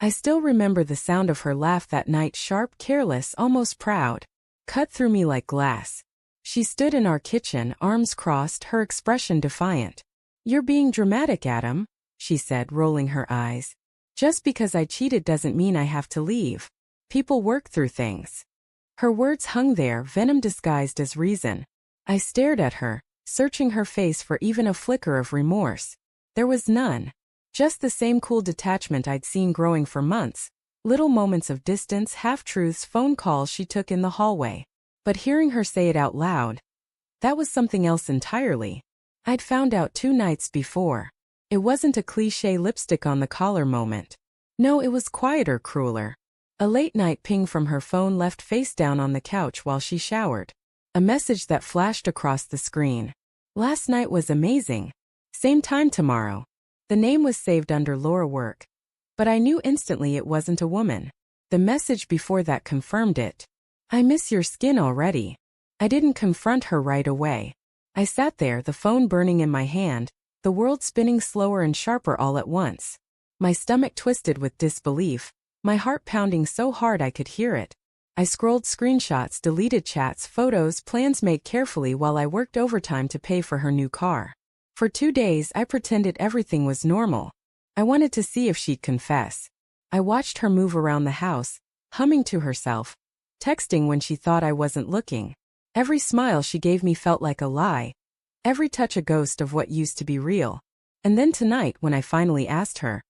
I still remember the sound of her laugh that night, sharp, careless, almost proud. Cut through me like glass. She stood in our kitchen, arms crossed, her expression defiant. "You're being dramatic, Adam," she said, rolling her eyes. "Just because I cheated doesn't mean I have to leave. People work through things." Her words hung there, venom disguised as reason. I stared at her, searching her face for even a flicker of remorse. There was none. Just the same cool detachment I'd seen growing for months. Little moments of distance, half-truths, phone calls she took in the hallway. But hearing her say it out loud, that was something else entirely. I'd found out 2 nights before. It wasn't a cliché lipstick on the collar moment. No, it was quieter, crueler. A late-night ping from her phone left face down on the couch while she showered. A message that flashed across the screen. "Last night was amazing. Same time tomorrow." The name was saved under Laura Work. But I knew instantly it wasn't a woman. The message before that confirmed it. "I miss your skin already." I didn't confront her right away. I sat there, the phone burning in my hand, the world spinning slower and sharper all at once. My stomach twisted with disbelief, my heart pounding so hard I could hear it. I scrolled screenshots, deleted chats, photos, plans made carefully while I worked overtime to pay for her new car. For 2 days I pretended everything was normal. I wanted to see if she'd confess. I watched her move around the house, humming to herself, texting when she thought I wasn't looking. Every smile she gave me felt like a lie, every touch a ghost of what used to be real. And then tonight when I finally asked her,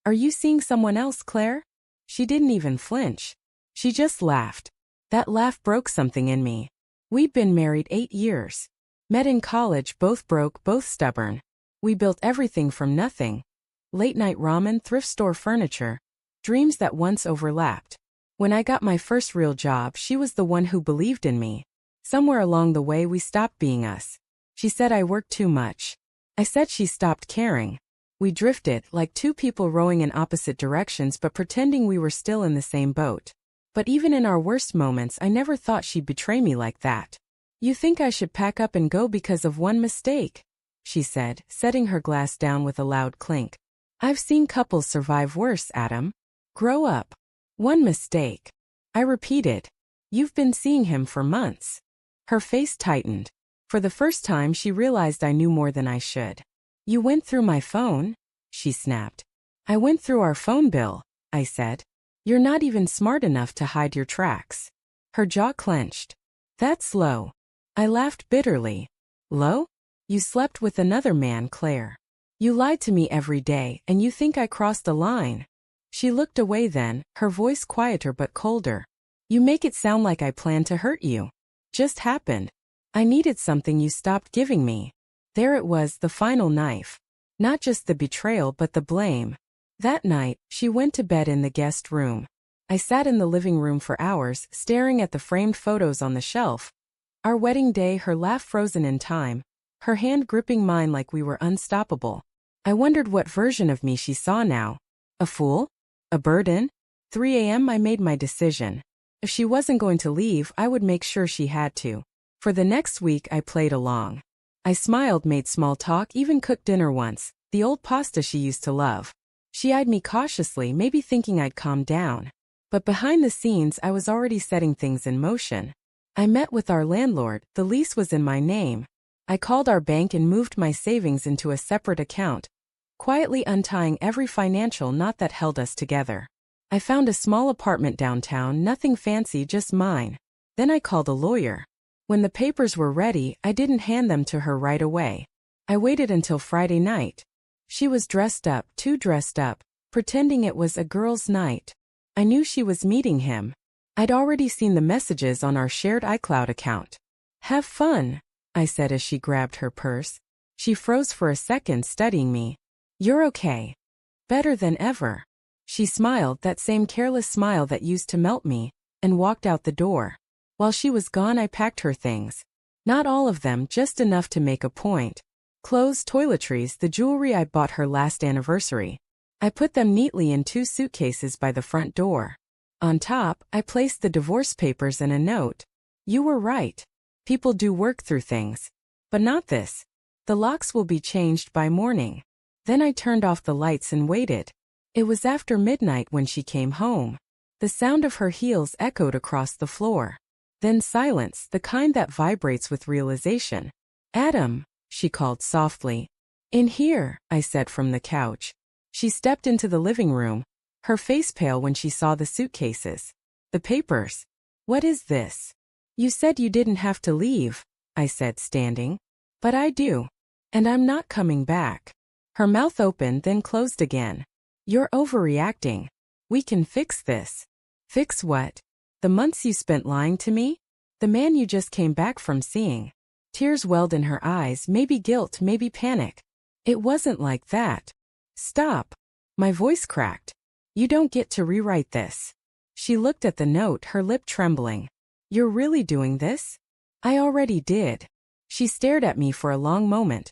"Are you seeing someone else, Claire?" She didn't even flinch. She just laughed. That laugh broke something in me. We'd been married 8 years. Met in college, both broke, both stubborn. We built everything from nothing. Late-night ramen, thrift store furniture. Dreams that once overlapped. When I got my first real job, she was the one who believed in me. Somewhere along the way we stopped being us. She said I worked too much. I said she stopped caring. We drifted, like 2 people rowing in opposite directions but pretending we were still in the same boat. But even in our worst moments I never thought she'd betray me like that. "You think I should pack up and go because of one mistake?" she said, setting her glass down with a loud clink. "I've seen couples survive worse, Adam. Grow up." "One mistake," I repeated. "You've been seeing him for months." Her face tightened. For the first time she realized I knew more than I should. "You went through my phone?" she snapped. "I went through our phone bill," I said. "You're not even smart enough to hide your tracks." Her jaw clenched. "That's low." I laughed bitterly. "Low? You slept with another man, Claire. You lied to me every day, and you think I crossed a line." She looked away then, her voice quieter but colder. "You make it sound like I planned to hurt you. Just happened. I needed something you stopped giving me." There it was, the final knife. Not just the betrayal but the blame. That night, she went to bed in the guest room. I sat in the living room for hours, staring at the framed photos on the shelf. Our wedding day, her laugh frozen in time, her hand gripping mine like we were unstoppable. I wondered what version of me she saw now. A fool? A burden? 3 a.m. I made my decision. If she wasn't going to leave, I would make sure she had to. For the next week I played along. I smiled, made small talk, even cooked dinner once, the old pasta she used to love. She eyed me cautiously, maybe thinking I'd calm down. But behind the scenes I was already setting things in motion. I met with our landlord, the lease was in my name. I called our bank and moved my savings into a separate account, quietly untying every financial knot that held us together. I found a small apartment downtown, nothing fancy, just mine. Then I called a lawyer. When the papers were ready, I didn't hand them to her right away. I waited until Friday night. She was dressed up, too dressed up, pretending it was a girls' night. I knew she was meeting him. I'd already seen the messages on our shared iCloud account. "Have fun," I said as she grabbed her purse. She froze for a second, studying me. "You're okay." "Better than ever." She smiled, that same careless smile that used to melt me, and walked out the door. While she was gone I packed her things. Not all of them, just enough to make a point. Clothes, toiletries, the jewelry I bought her last anniversary. I put them neatly in 2 suitcases by the front door. On top, I placed the divorce papers and a note. "You were right. People do work through things. But not this. The locks will be changed by morning." Then I turned off the lights and waited. It was after midnight when she came home. The sound of her heels echoed across the floor. Then silence, the kind that vibrates with realization. Adam, she called softly. In here, I said from the couch. She stepped into the living room, her face pale when she saw the suitcases. The papers. What is this? You said you didn't have to leave, I said, standing. But I do. And I'm not coming back. Her mouth opened, then closed again. You're overreacting. We can fix this. Fix what? The months you spent lying to me? The man you just came back from seeing? Tears welled in her eyes, maybe guilt, maybe panic. It wasn't like that. Stop. My voice cracked. You don't get to rewrite this. She looked at the note, her lip trembling. You're really doing this? I already did. She stared at me for a long moment,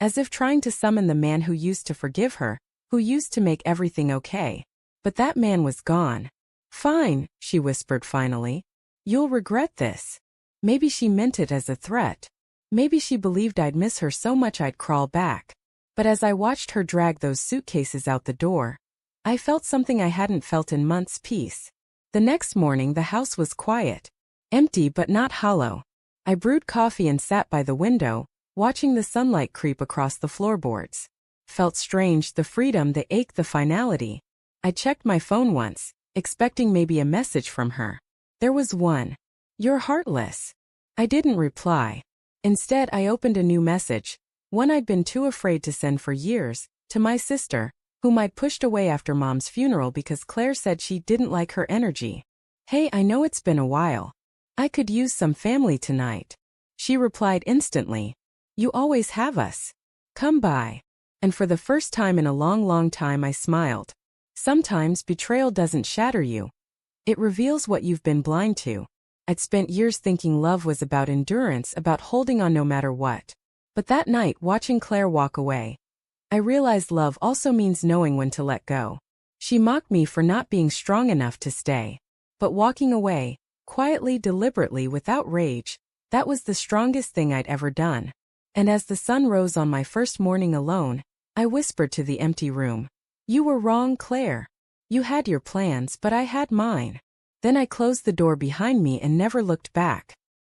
as if trying to summon the man who used to forgive her, who used to make everything okay. But that man was gone. Fine, she whispered finally. You'll regret this. Maybe she meant it as a threat. Maybe she believed I'd miss her so much I'd crawl back. But as I watched her drag those suitcases out the door, I felt something I hadn't felt in months: peace. The next morning the house was quiet. Empty but not hollow. I brewed coffee and sat by the window, watching the sunlight creep across the floorboards. Felt strange, the freedom, the ache, the finality. I checked my phone once, expecting maybe a message from her. There was one. You're heartless. I didn't reply. Instead, I opened a new message, one I'd been too afraid to send for years, to my sister, whom I'd pushed away after Mom's funeral because Claire said she didn't like her energy. Hey, I know it's been a while. I could use some family tonight. She replied instantly. You always have us. Come by. And for the first time in a long time I smiled. Sometimes betrayal doesn't shatter you. It reveals what you've been blind to. I'd spent years thinking love was about endurance, about holding on no matter what. But that night, watching Claire walk away, I realized love also means knowing when to let go. She mocked me for not being strong enough to stay. But walking away, quietly, deliberately, without rage, that was the strongest thing I'd ever done. And as the sun rose on my first morning alone, I whispered to the empty room. You were wrong, Claire. You had your plans, but I had mine. Then I closed the door behind me and never looked back.